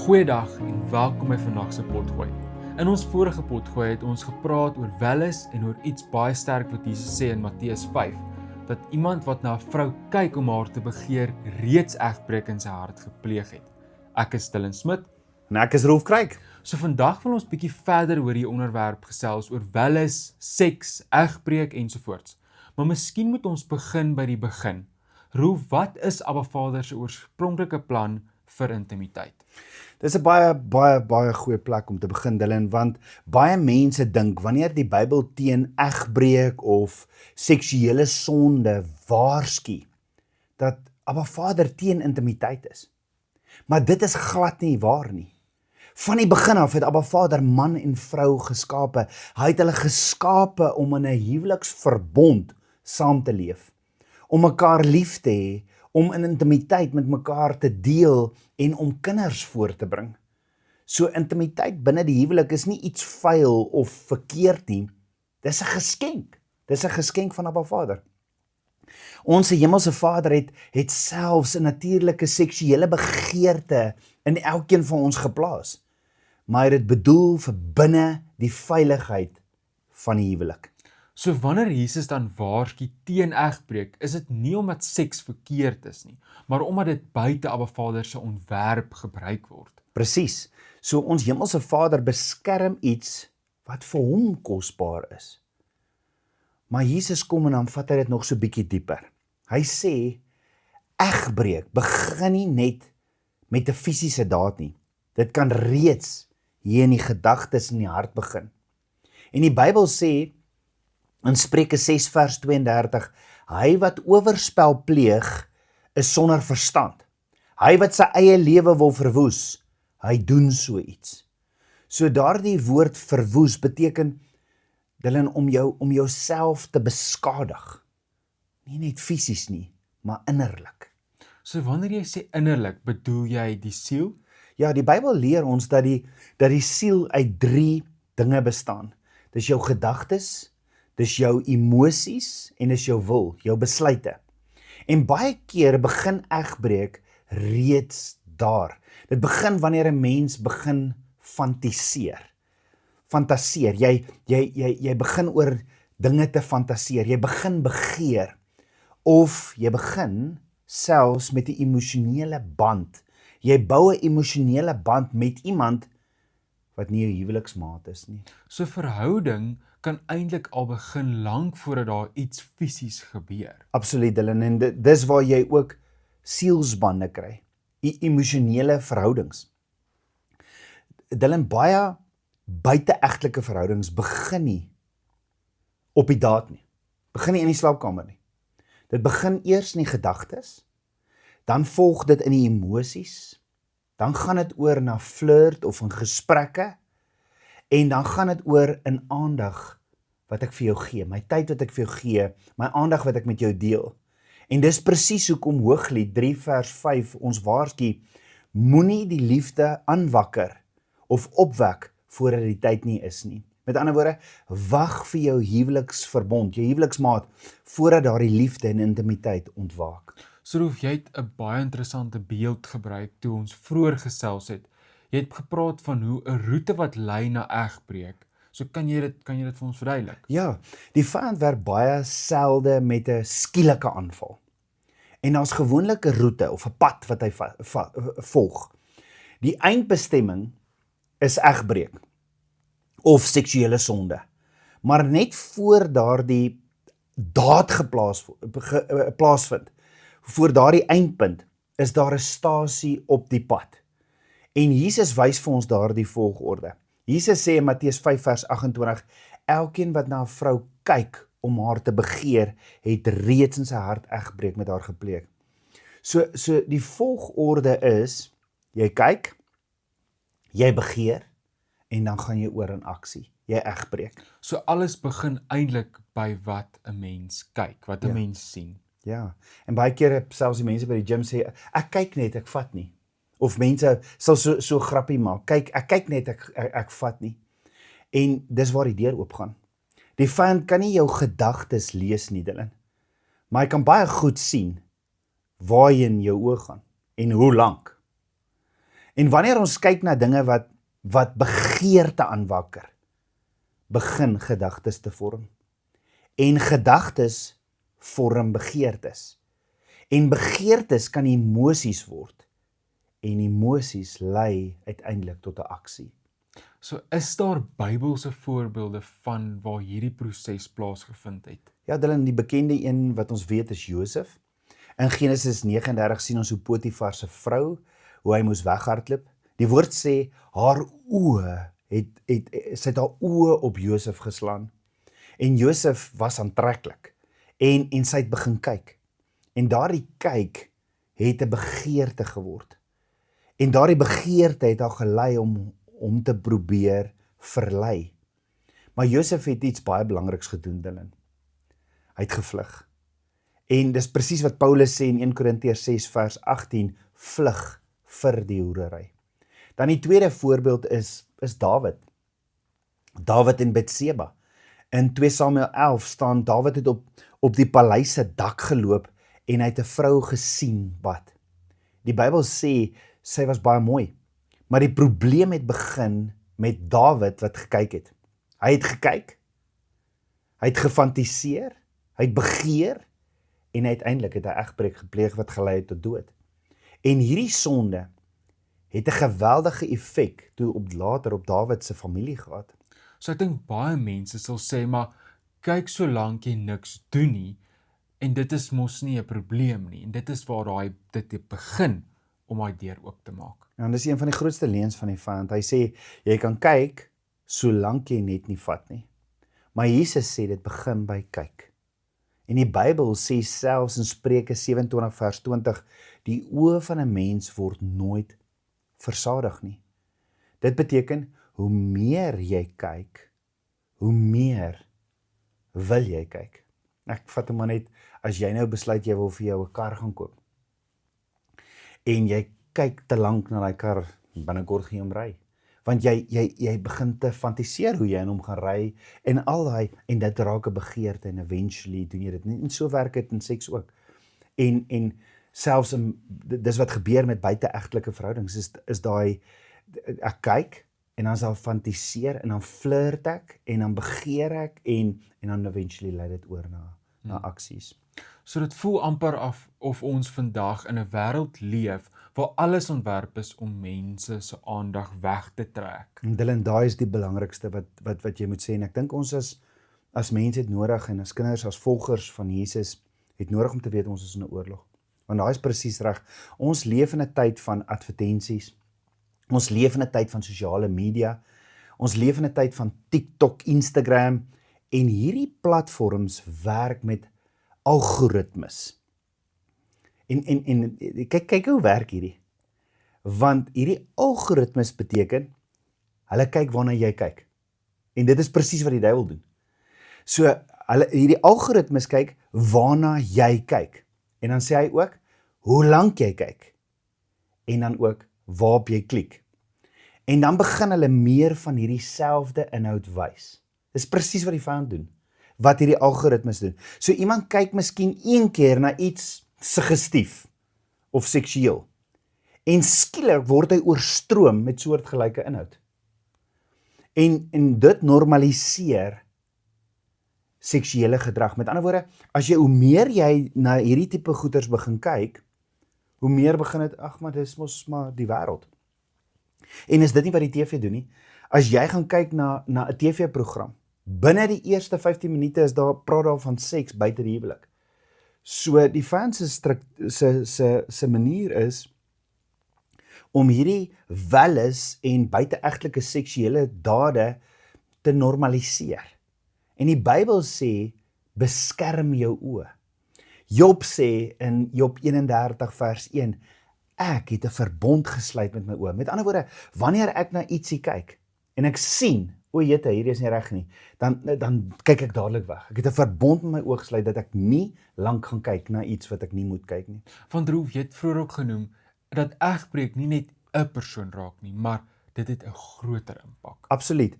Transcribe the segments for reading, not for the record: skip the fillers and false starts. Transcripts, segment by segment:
Goeiedag en welkom by vandag se potgooi. In ons vorige potgooi het ons gepraat oor welis en oor iets baie sterk wat Jesus sê in Matteus 5, dat iemand wat na 'n vrou kyk om haar te begeer, reeds egbreek in sy hart gepleeg het. Ek is Dylan Smit. En ek is Rolf Kruik. So vandag wil ons bietjie verder oor die onderwerp gesels oor welis, seks, egbreek ensovoorts. Maar miskien moet ons begin by die begin. Rolf, wat is Abba Vader se oorspronklike plan vir intimiteit? Dis 'n baie goeie plek om te begin, Dylan, want baie mense dink wanneer die Bybel teen egbreek of seksuele sonde waarsku, dat Abba Vader teen intimiteit is. Maar dit is glad nie waar nie. Van die begin af het Abba Vader man en vrou geskape. Hy het hulle geskape om in 'n huweliksverbond saam te leef, om mekaar lief te hê, om in intimiteit met mekaar te deel en om kinders voor te bring. So intimiteit binne die huwelik is nie iets vuil of verkeerd nie. Dis 'n geskenk. Dis 'n geskenk van Abba Vader. Ons hemelse Vader het selfs 'n natuurlike seksuele begeerte in elkeen van ons geplaas. Maar hy het dit bedoel vir binne die veiligheid van die huwelik. So wanneer Jesus dan waarsku teen egbreek, is dit nie omdat seks verkeerd is nie, maar omdat dit buite Abba Vader se ontwerp gebruik word. Presies. So ons hemelse Vader beskerm iets wat vir hom kosbaar is. Maar Jesus kom en dan vat hy dit nog so bietjie dieper. Hy sê, egbreek begin nie net met 'n fisiese daad nie. Dit kan reeds hier in die gedagtes en die hart begin. En die Bybel sê, in Spreuke 6 vers 32, hy wat oorspel pleeg, is sonder verstand. Hy wat sy eie lewe wil verwoes, hy doen so iets. So daardie woord verwoes beteken, Dylan, om jouself te beskadig. Nie net fisies nie, maar innerlik. So wanneer jy sê innerlik, bedoel jy die siel? Ja, die Bybel leer ons dat die siel uit 3 dinge bestaan. Dis jou gedagtes, dis jou emosies en dis jou wil, jou besluite. En baie keer begin egbreek reeds daar. Dit begin wanneer 'n mens begin fantaseer. Jy begin oor dinge te fantaseer. Jy begin begeer. Of jy begin selfs met 'n emosionele band. Jy bou 'n emosionele band met iemand wat nie jou huweliksmaat is nie. So verhouding kan eintlik al begin lank voordat daar iets fisies gebeur. Absoluut, Dylan, en dis waar jy ook sielsbande kry, emosionele verhoudings. Dylan, baie buiteegtelike verhoudings begin nie op die daad nie, begin nie in die slaapkamer nie. Dit begin eers in die gedagtes, dan volg dit in die emosies, dan gaan dit oor na flirt of in gesprekke, en dan gaan dit oor in aandag wat ek vir jou gee, my tyd wat ek vir jou gee, my aandag wat ek met jou deel. En dis presies hoekom Hooglied 3 vers 5 ons waarsku, moenie die liefde aanwakker of opwek voordat die tyd nie is nie. Met ander woorde, wag vir jou huweliksverbond, jou huweliksmaat, voordat daardie liefde en intimiteit ontwaak. So Rolf, jy het 'n baie interessante beeld gebruik toe ons vroeër gesels het. Jy het gepraat van hoe 'n roete wat lei na egbreek. So kan jy dit vir ons verduidelik? Ja, die vyand werk baie selde met 'n skielike aanval. En daar's gewoonlik 'n roete of 'n pad wat hy volg. Die eindbestemming is egbreek of seksuele sonde. Maar net voor daardie daad plaasvind, voor daardie eindpunt, is daar 'n stasie op die pad. En Jesus wys vir ons daardie volgorde. Jesus sê in Matteus 5 vers 28, elkeen wat na 'n vrou kyk om haar te begeer, het reeds in sy hart egbreek met haar gepleeg. So die volgorde is, jy kyk, jy begeer, en dan gaan jy oor in aksie, jy egbreek. So alles begin eintlik by wat 'n mens kyk, wat 'n mens sien. Ja, en baie kere selfs die mense by die gym sê, ek kyk net, ek vat nie. Of mense sal so grappie maak, kyk, ek kyk net, ek vat nie. En dis waar die deur oopgaan. Die vyand kan nie jou gedagtes lees nie, Dylan, maar hy kan baie goed sien waarheen jou oë gaan en hoe lank. En wanneer ons kyk na dinge wat begeerte aanwakker, begin gedagtes te vorm. En gedagtes vorm begeertes. En begeertes kan emosies word. En emosies lei uiteindelik tot 'n aksie. So is daar Bybelse voorbeelde van waar hierdie proses plaasgevind het? Ja, Dylan, die bekende een wat ons weet is Josef. In Genesis 39 sien ons hoe Potifar se vrou, hoe hy moes weghardloop. Die woord sê haar oë sy het haar oë op Josef geslaan. En Josef was aantreklik. En sy het begin kyk. En daardie kyk het 'n begeerte geword. En daardie begeerte het haar gelei om te probeer verlei. Maar Josef het iets baie belangriks gedoen, Dylan. Hy het gevlug. En dis presies wat Paulus sê in 1 Korintiërs 6 vers 18, vlug vir die hoerery. Dan die tweede voorbeeld is Dawid. Dawid en Betseba. In 2 Samuel 11 staan Dawid het op die paleis se dak geloop en hy het 'n vrou gesien wat. Die Bybel sê sy was baie mooi. Maar die probleem het begin met Dawid wat gekyk het. Hy het gekyk, hy het gefantiseer, hy het begeer en uiteindelik het hy egbreek gepleeg wat gelei het tot dood. En hierdie sonde het 'n geweldige effek toe later op Dawid se familie gehad. So ek dink baie mense sal sê, maar kyk solank jy niks doen nie, en dit is mos nie 'n probleem nie, en dit is waar dit begin om daai deur oop te maak. Ja, en dis een van die grootste leuns van die vyand. Hy sê, jy kan kyk solank jy net nie vat nie. Maar Jesus sê dit begin by kyk. En die Bybel sê selfs in Spreuke 27 vers 20, die oë van 'n mens word nooit versadig nie. Dit beteken, hoe meer jy kyk, hoe meer wil jy kyk. Ek vat hom maar net, as jy nou besluit jy wil vir jou 'n kar gaan koop, en jy kyk te lank na daai kar, binnekort gaan jy hom ry. Want jy begin te fantiseer hoe jy in hom gaan ry, en dit raak 'n begeerte, en eventually doen jy dit nie. En so werk dit in seks ook. En selfs dis wat gebeur met buiteegtelike verhoudings, is daai, ek kyk, en dan is daar fantiseer, en dan flirt ek, en dan begeer ek, en dan eventually lei dit oor na aksies. So dit voel amper of ons vandag in 'n wêreld leef waar alles ontwerp is om mense se aandag weg te trek. En Dylan, daai is die belangrikste wat jy moet sê, en ek dink ons as mense het nodig, en as kinders, as volgers van Jesus, het nodig om te weet ons is in 'n oorlog. Want daai is presies reg. Ons leef in 'n tyd van advertensies. Ons leef in 'n tyd van sosiale media. Ons leef in 'n tyd van TikTok, Instagram, en hierdie platforms werk met algoritmes. En kyk hoe werk hierdie. Want hierdie algoritmes beteken, hulle kyk waarna jy kyk. En dit is presies wat die duiwel doen. So, hierdie algoritmes kyk waarna jy kyk. En dan sê hy ook, hoe lank jy kyk. En dan ook, waarop jy klik. En dan begin hulle meer van hierdie selfde inhoud wys. Dis presies wat die vyand doen. Wat hierdie algoritmes doen. So iemand kyk miskien een keer na iets suggestief of seksueel. En skielik word hy oorstroom met soortgelyke inhoud. En dit normaliseer seksuele gedrag. Met ander woorde, hoe meer jy na hierdie tipe goeters begin kyk, hoe meer begin dit, maar dis mos maar die wêreld. En is dit nie wat die TV doen nie? As jy gaan kyk na 'n TV-program, binne die eerste 15 minute praat daar van seks buite die huwelik. So die vyand se manier is om hierdie welles en buiteegtelike seksuele dade te normaliseer. En die Bybel sê, beskerm jou oë. Job sê in Job 31 vers 1, ek het 'n verbond gesluit met my oë. Met ander woorde, wanneer ek na ietsie kyk, en ek sien, o jette, hierdie is nie reg nie, dan kyk ek dadelik weg. Ek het 'n verbond met my oë gesluit, dat ek nie lank gaan kyk na iets wat ek nie moet kyk nie. Want Roef, jy het vroeër ook genoem, dat egbreek nie net 'n persoon raak nie, maar dit het 'n groter impak. Absoluut.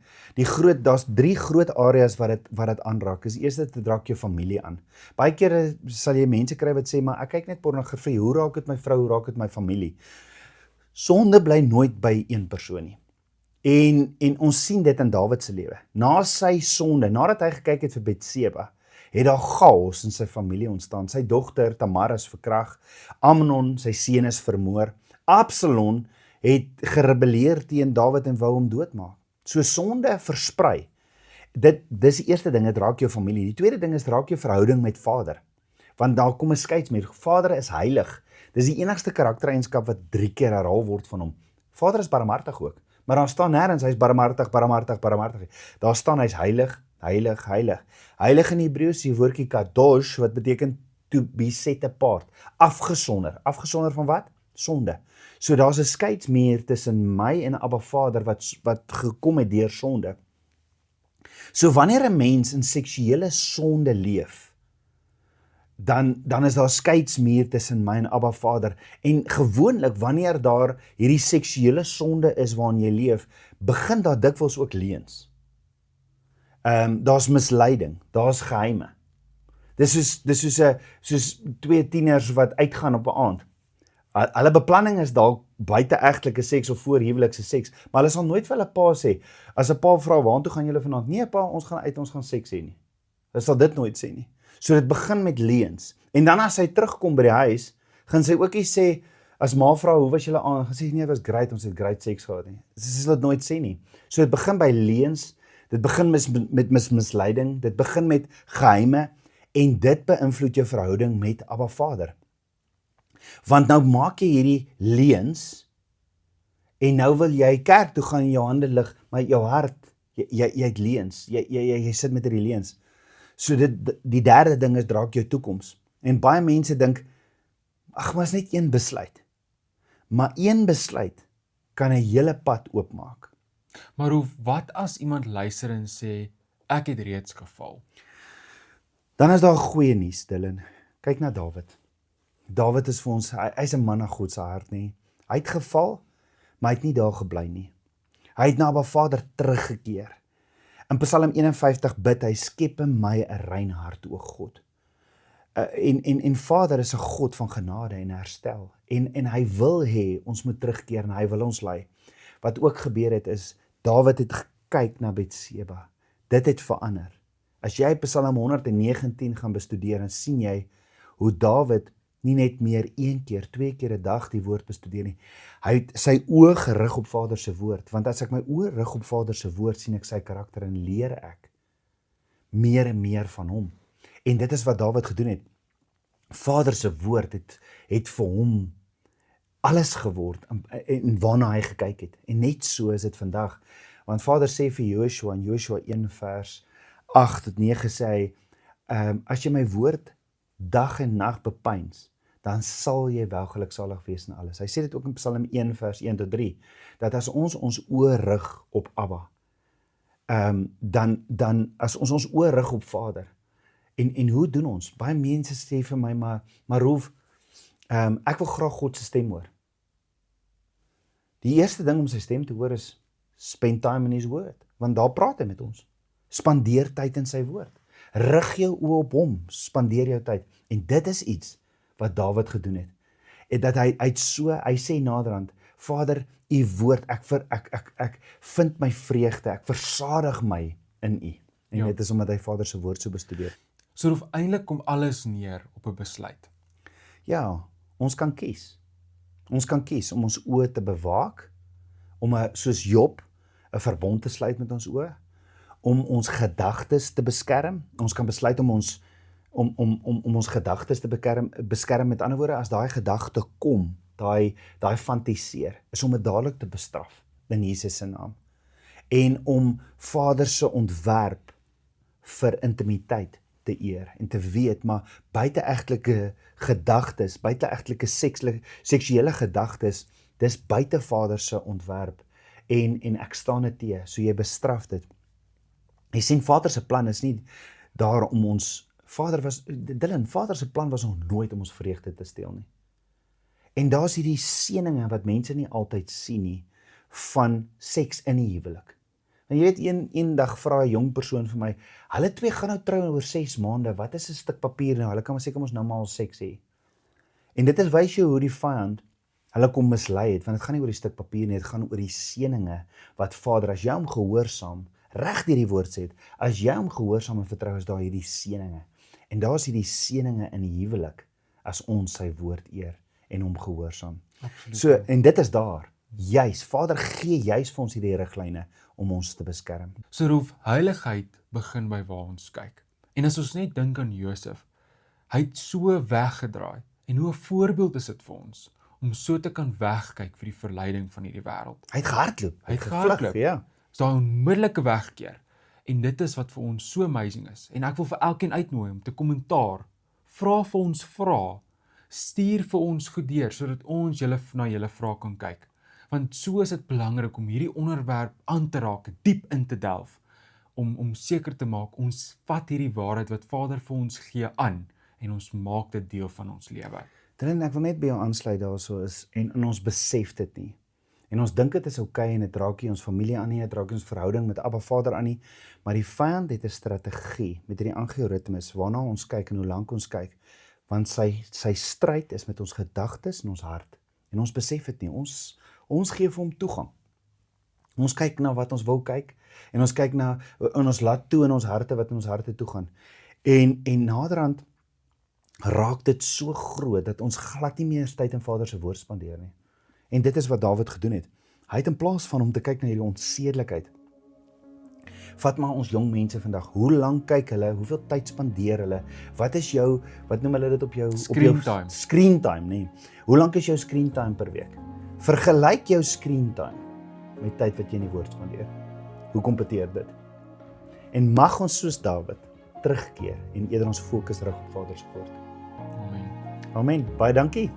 Daar's 3 groot areas wat dit aanraak. Die eerste, dit raak jou familie aan. Baie kere sal jy mense kry wat sê, maar ek kyk net pornografie, hoe raak dit my vrou, hoe raak dit my familie? Sonde bly nooit by een persoon nie. En ons sien dit in Dawid se lewe. Na sy sonde, nadat hy gekyk het vir Betseba, het daar chaos in sy familie ontstaan. Sy dogter Tamar is verkrag, Amnon, sy seun is vermoor. Absalom het gerebelleer teen Dawid en wou hom doodmaak. So sonde versprei. Dis die eerste ding, dit raak jou familie. Die tweede ding is, raak jou verhouding met Vader. Want daar kom 'n skeidsmuur. Vader is heilig. Dis die enigste karaktereienskap wat 3 keer herhaal word van hom. Vader is barmhartig ook. Maar daar staan nêrens hy's barmhartig. Daar staan hy's heilig. Heilig in Hebreëus is die woordjie kadosh, wat beteken to be set apart. Afgesonder. Afgesonder van wat? Sonde. So daar's 'n skeidsmuur tussen my en Abba Vader wat gekom het deur sonde. So wanneer 'n mens in seksuele sonde leef, dan is daar skeidsmuur tussen my en Abba Vader. En gewoonlik wanneer daar hierdie seksuele sonde is waarin jy leef, begin daar dikwels ook leuns. Daar's misleiding, daar's geheime. Dis soos 2 tieners wat uitgaan op 'n aand. Hulle beplanning is dalk buite-egtelike seks of voorhuwelikse seks, maar hulle sal nooit vir hulle pa sê, as 'n pa vra, waartoe gaan julle vanaand? Nee pa, ons gaan uit, ons gaan seks hê nie. Hulle sal dit nooit sê nie. So dit begin met leuns. En dan as sy terugkom by die huis, gaan sy ook nie sê, as ma vra, hoe was julle aan? Gaan sê, nee, het was great, ons het great seks gehad nie. Sy sal dit nooit sê nie. So dit begin by leuns, dit begin met misleiding, dit begin met geheime, en dit beïnvloed jou verhouding met Abba Vader. Want nou maak jy hierdie leuns, en nou wil jy kerk toe gaan en jou hande lig, maar jou hart, jy het leuns, jy sit met hierdie leuns. So die derde ding is, draak jou toekoms. En baie mense dink, ag, maar is net een besluit. Maar een besluit kan 'n hele pad oopmaak. Maar wat as iemand luister en sê, ek het reeds geval? Dan is daar goeie nuus, Dylan. Kyk na Dawid. Dawid is vir ons, hy's 'n man na God se hart nie. Hy het geval, maar hy het nie daar gebly nie. Hy het na Abba Vader teruggekeer. In Psalm 51 bid hy, skep in my 'n rein hart, o God. En Vader is 'n God van genade en herstel. En hy wil hê ons moet terugkeer en hy wil ons lei. Wat ook gebeur het is, Dawid het gekyk na Betseba. Dit het verander. As jy Psalm 119 gaan bestudeer, dan sien jy hoe Dawid nie net meer 1 keer, 2 keer 'n dag die woord bestudeer nie. Hy het sy oë gerig op Vader se woord, want as ek my oë rig op Vader se woord, sien ek sy karakter en leer ek meer en meer van hom. En dit is wat Dawid gedoen het. Vader se woord het vir hom alles geword en waarna hy gekyk het. En net so is dit vandag. Want Vader sê vir Joshua in Joshua 1 vers 8 tot 9 sê hy, as jy my woord dag en nag bepeins, dan sal jy wel geluksalig wees in alles. Hy sê dit ook in Psalm 1 vers 1 tot 3, dat as ons oë rig op Abba, dan as ons oë rig op Vader, en hoe doen ons? Baie mense sê vir my, maar Rolf, ek wil graag God se stem hoor. Die eerste ding om sy stem te hoor is, spend time in his word, want daar praat hy met ons. Spandeer tyd in sy woord. Rig jou oë op hom, spandeer jou tyd. En dit is iets wat Dawid gedoen het. En dat hy sê naderhand, Vader, u woord, ek vind my vreugde, ek versadig my in u. En dit is omdat hy Vader se woord so bestudeer. So eintlik kom alles neer op 'n besluit. Ja, ons kan kies. Ons kan kies om ons oë te bewaak, om soos Job 'n verbond te sluit met ons oë, om ons gedagtes te beskerm. Ons kan besluit om ons gedagtes te beskerm. Met ander woorde, as daai gedagte kom, daai fantaseer, is om dit dadelik te bestraf in Jesus se naam. En om Vader se ontwerp vir intimiteit te eer en te weet, maar buite-egtelike gedagtes, buite-egtelike seksuele gedagtes, dis buite Vader se ontwerp en ek staan dit te, so jy bestraf dit. Jy sien, Vader se plan is nie daar om ons, Vader se plan was nog nooit om ons vreugde te steel nie. En daar's hierdie seëninge wat mense nie altyd sien nie, van seks in die huwelik. En jy weet, een dag vra 'n jong persoon vir my, hulle twee gaan nou trou oor 6 maande, wat is 'n stuk papier nou? Hulle kan maar seker ons nou maar al seks hê. En dit is wys jou hoe die vyand hulle kom mislei het, want dit gaan nie oor die stuk papier nie, dit gaan oor die seëninge wat Vader, as jy hom gehoorsaam, reg deur die woord sê het, as jy hom gehoorsaam en vertrou, is daar hierdie seëninge. En daar is hierdie seëninge in die huwelik, as ons sy woord eer en hom gehoorsaam. Absoluut. So, en dit is daar, juis, Vader gee juis vir ons hierdie riglyne om ons te beskerm. So Rolf, heiligheid begin by waar ons kyk. En as ons net dink aan Josef, hy het so weggedraai, en hoe 'n voorbeeld is dit vir ons, om so te kan wegkyk vir die verleiding van hierdie wêreld. Hy het gehardloop, Hy het gevlug, gehardloop. ja. Is daar 'n onmiddellike wegkeer. En dit is wat vir ons so amazing is. En ek wil vir elkeen uitnooi om te kommentaar, vra vir ons vrae, stuur vir ons goed deur, sodat ons na julle vrae kan kyk. Want so is dit belangrik om hierdie onderwerp aan te raak, diep in te delf, om seker te maak, ons vat hierdie waarheid wat Vader vir ons gee aan, en ons maak dit deel van ons lewe. Dylan, ek wil net by jou aansluit daarso is, en ons besef dit nie. En ons dink dit is oukei, en dit raak nie ons familie aan nie, dit raak nie ons verhouding met Abba Vader aan nie, maar die vyand het 'n strategie met hierdie algoritmes waarna ons kyk en hoe lank ons kyk, want sy stryd is met ons gedagtes en ons hart. En ons besef dit nie, ons gee vir hom toegang. Ons kyk na wat ons wil kyk, en ons kyk na, en ons laat toe in ons harte wat in ons harte toe gaan. En naderhand raak dit so groot, dat ons glad nie meer tyd in Vader se woord spandeer nie. En dit is wat Dawid gedoen het. Hy het in plaas van om te kyk na hierdie onsedelikheid, vat maar ons jong mense vandag, hoe lank kyk hulle, hoeveel tyd spandeer hulle, wat is jou, wat noem hulle dit op jou Screen time. Screen time, nee. Hoe lank is jou screen time per week? Vergelyk jou screen time met tyd wat jy in die woord spandeer. Hoe kompeteer dit? En mag ons soos Dawid terugkeer en eerder ons fokus rig op Vader se woord. Amen. Amen. Baie dankie.